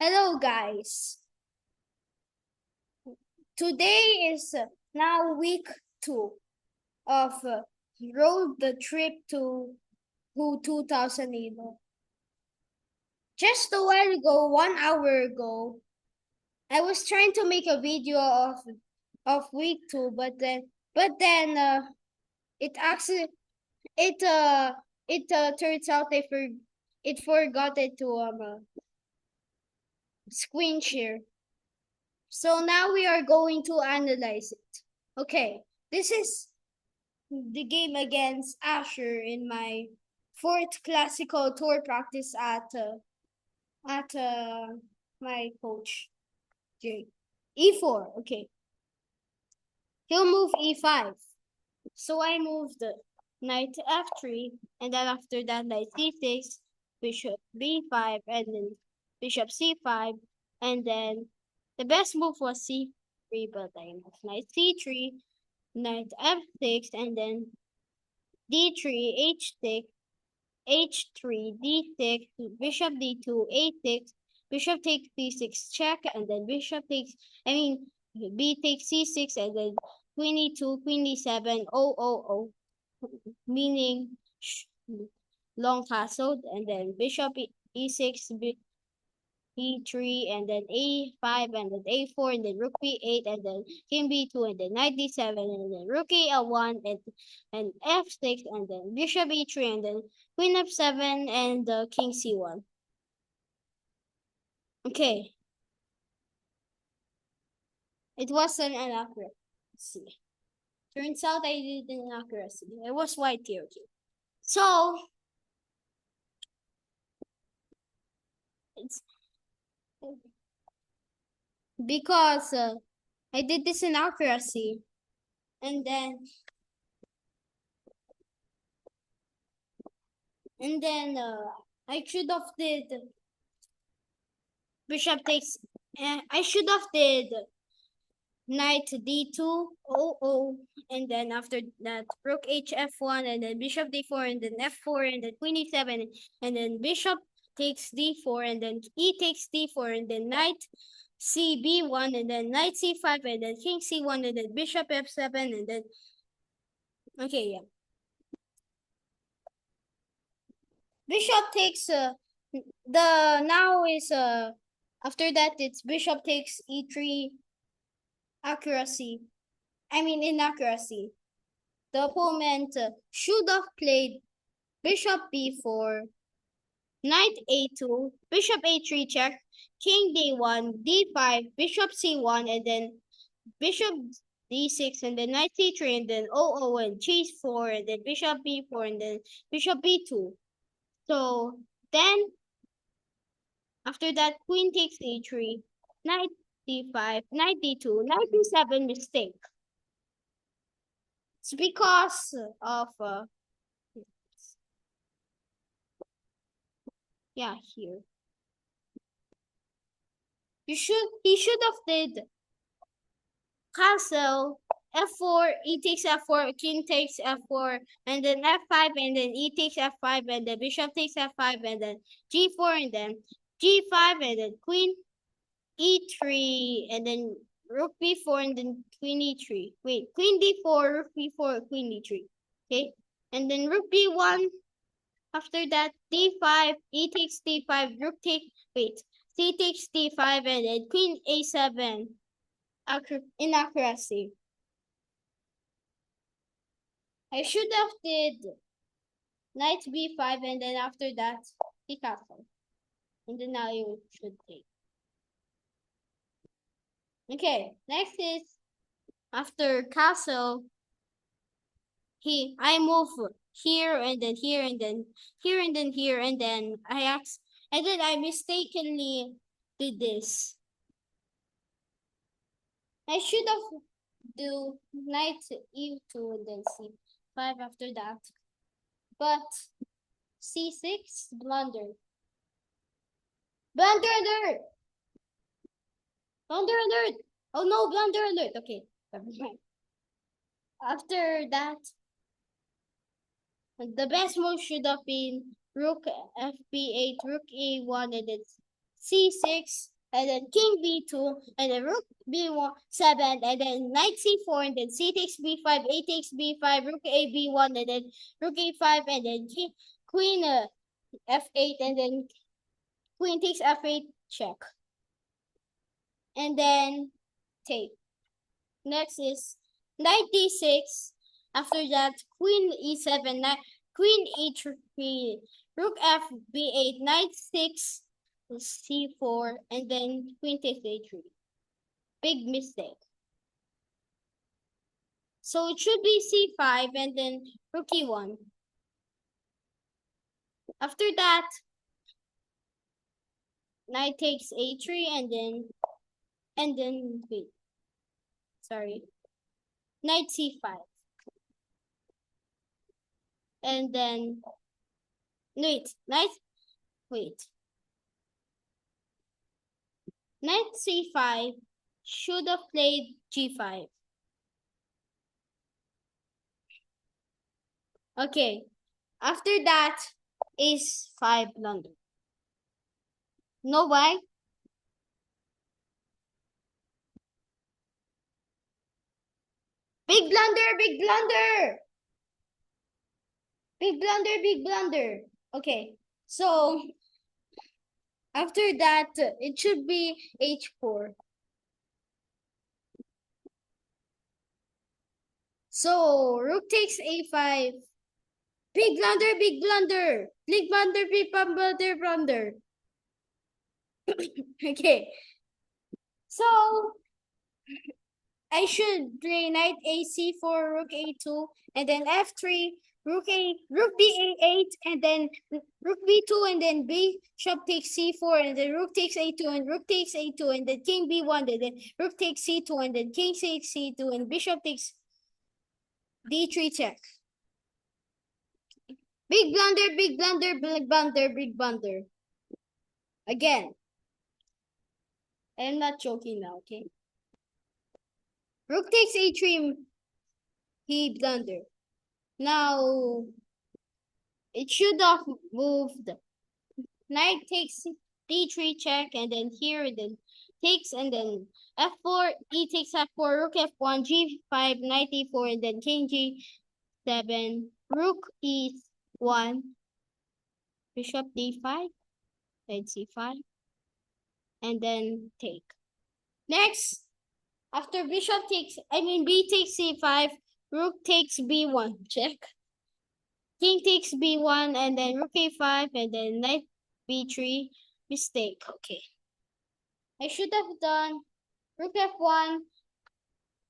Hello, guys. Today is now week 2 of Road the Trip to Who 2008. Just a while ago, 1 hour ago, I was trying to make a video of week 2, but then it actually it turns out it forgot it to screen share. So now we are going to analyze it. Okay, this is the game against Asher in my fourth classical tour practice at my coach Jay. E4, okay. He'll move E5. So I moved the knight F3, and then after that knight C6, bishop B5, and then bishop C5, and then the best move was C3, but I moved knight C3, knight F6, and then D3, H6, H3, D6, bishop D2, A6, bishop takes B6 check, and then B takes C6, and then queen E2, queen E7, meaning long castle, and then bishop E6, E3, and then A5, and then A4, and then rook B8, and then king B2, and then knight D7, and then rook L1, and F6, and then bishop E3, and then queen F7, and king C1. Okay. It was an inaccuracy. Turns out I did an inaccuracy. It was white here. So, it's because I did this inaccuracy, and then I should have did bishop takes. I should have did knight D2, and then after that rook HF1, and then bishop D4, and then F4, and then queen E7, and then bishop takes D4, and then E takes D4, and then knight CB1, and then knight C5, and then king C1, and then bishop F7, and then okay, yeah. Bishop takes after that it's bishop takes E3 inaccuracy. The opponent should have played bishop B4, knight A2, bishop A3 check, king D1, D5, bishop C1, and then bishop D6, and then knight C3, and then and chase 4, and then bishop B4, and then bishop B2. So then after that, queen takes A3, knight D5, knight D2, knight D7 mistake. It's because of here. He should have did castle F4, E takes F4, king takes F4, and then F5, and then E takes F5, and then bishop takes F5, and then G4, and then G5, and then queen E3, and then rook B4, and then queen E3. Wait, queen D4, rook B4, queen E3. Okay, and then rook B1. After that, D5, E takes D5, C takes D5, and then queen A7. Inaccuracy. I should have did knight B5, and then after that, he castle. And then now you should take. Okay, next is after castle, I move here, and then here, and then here, and then here, and then I mistakenly did this. I should have do knight E2 and then C5 after that. But C6, blunder. Blunder alert! Blunder alert! Oh no, blunder alert! Okay, after that, the best move should have been rook FB8, rook A1, and then c6, and then king b2, and then rook b7, and then knight c4, and then c takes b5, a takes b5, rook a b1, and then rook a5, and then queen f8, and then queen takes f8, check, and then take. Next is knight d6. After that, queen e7, queen e3, rook f b8, knight 6, c4, and then queen takes a3. Big mistake. So it should be c5 and then rook e1. After that, knight takes a3 and then wait. Sorry. Knight c5. And then wait, knight c5 should have played g5. Okay. After that is 5 blunder. Know why? Big blunder, big blunder. Big blunder, big blunder. Okay. So after that, it should be h4. So rook takes a5. Big blunder, big blunder. Big blunder, big blunder, blunder. Okay. So I should play knight ac4, rook a2, and then f3, rook b8, and then rook b2, and then bishop takes c4, and then rook takes a2, and rook takes a2, and then king b1, and then rook takes c2, and then king takes c2, and bishop takes d3 check. Big blunder, big blunder, big blunder, big blunder. Again. I'm not joking now, okay? Rook takes a3, he blundered. Now, it should have moved. Knight takes d3 check, and then here, and then takes, and then f4, e takes f4, rook f1, g5, knight e4, and then king g7, rook e1, bishop d5, knight c5, and then take. Next, after b takes c5, rook takes b1, check. King takes b1, and then rook a5, and then knight b3, mistake, okay. I should have done rook f1,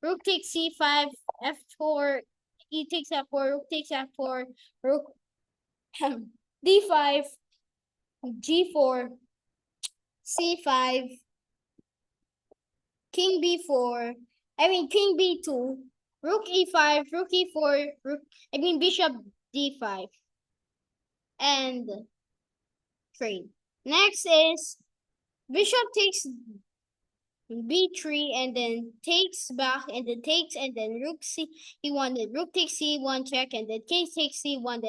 rook takes c5, f4, e takes f4, rook takes f4, rook d5, g4, c5, king b4, king b2, rook e5, rook e4, bishop d5, and trade. Next is bishop takes b3, and then takes back, and then takes, and then rook c1, then rook takes c1 check, and then king takes c1,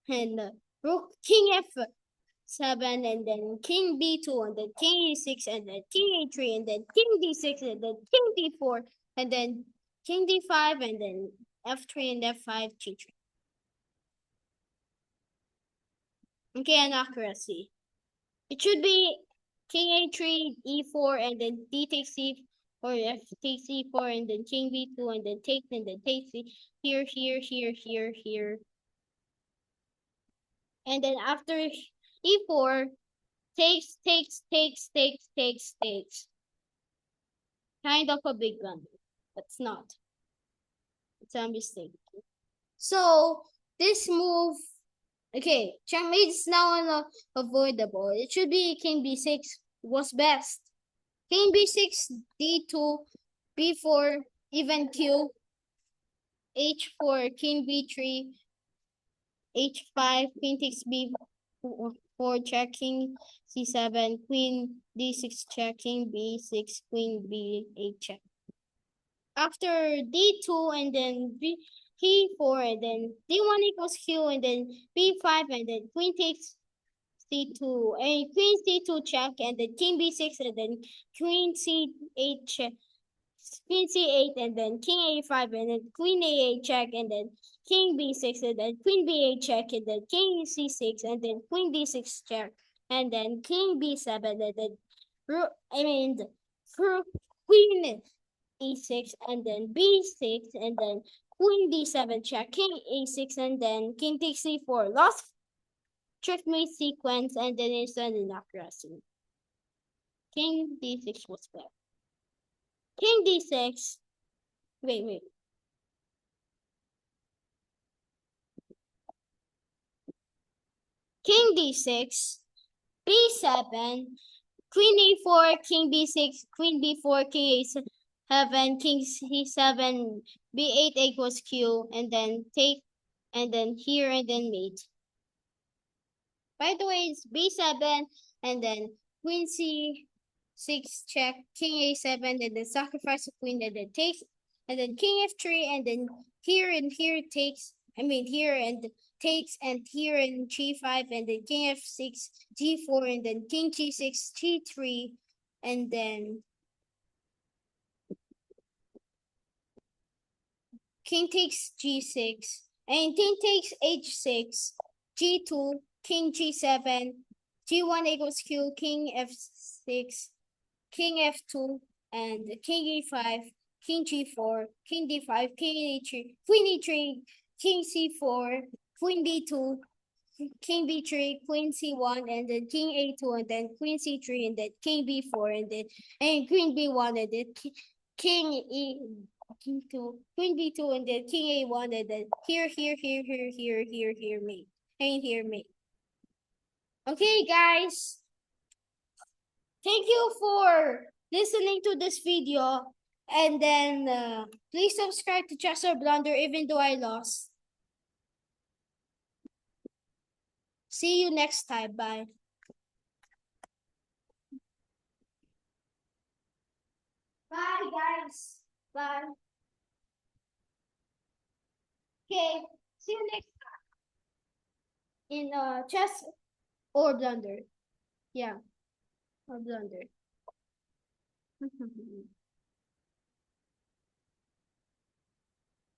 and rook king f7, and then king b2, and then king e6, and then king a3, and then king d6, and then king d4, and then king d5, and then f3 and f5 g3. Okay, and accuracy. It should be king a3, e4, and then d takes c, or f takes c4, and then king b2, and then takes, here, here. And then after e4, takes. Kind of a big blunder. It's not. It's a mistake. So this move, okay, checkmate is now unavoidable. It should be king b6 was best. King b6, d2, b4, even q, h4, king b3, h5, queen takes b4 check, king c7, queen d6 check, king b6, queen b8 check. After d2, and then p4, and then d1 equals q, and then b5, and then queen takes C2, and queen C2 check, and then king B6, and then queen C8 check, queen C8, and then king A5, and then queen A8 check, and then king B6, and then queen B8 check, and then king C6, and then queen D6 check, and then king B7, and then queen E6, and then B6, and then queen D7 check, king A6, and then king takes C4. Lost checkmate sequence, and then instant inaccuracy. King D6 was there. King D6. Wait. King D6, B7, Queen A4, King B6, Queen B4, King A7, King C7, B8 equals Q, and then take, and then here, and then mate. By the way, it's B7, and then Queen C6 check, King A7, and then sacrifice the queen, and then takes, and then King F3, and then here and here takes, here and takes, and here and G5, and then King F6, G4, and then King G6, G3, and then King takes G6, and King takes H6, G2, King G7, G1 equals Q, King F6, King F2, and King E5, King G4, King D5, King E3, Queen E3, King C4, Queen B2, King B3, Queen C1, and then King A2, and then Queen C3, and then King B4, and then Queen B1, and then King E King 2, Queen B2, and then King A1, and then here, mate. And here, mate. Okay, guys. Thank you for listening to this video. And then please subscribe to Chess or Blunder even though I lost. See you next time. Bye. Bye, guys. Bye. Okay. See you next in Chess or Blunder. Yeah, or Blunder.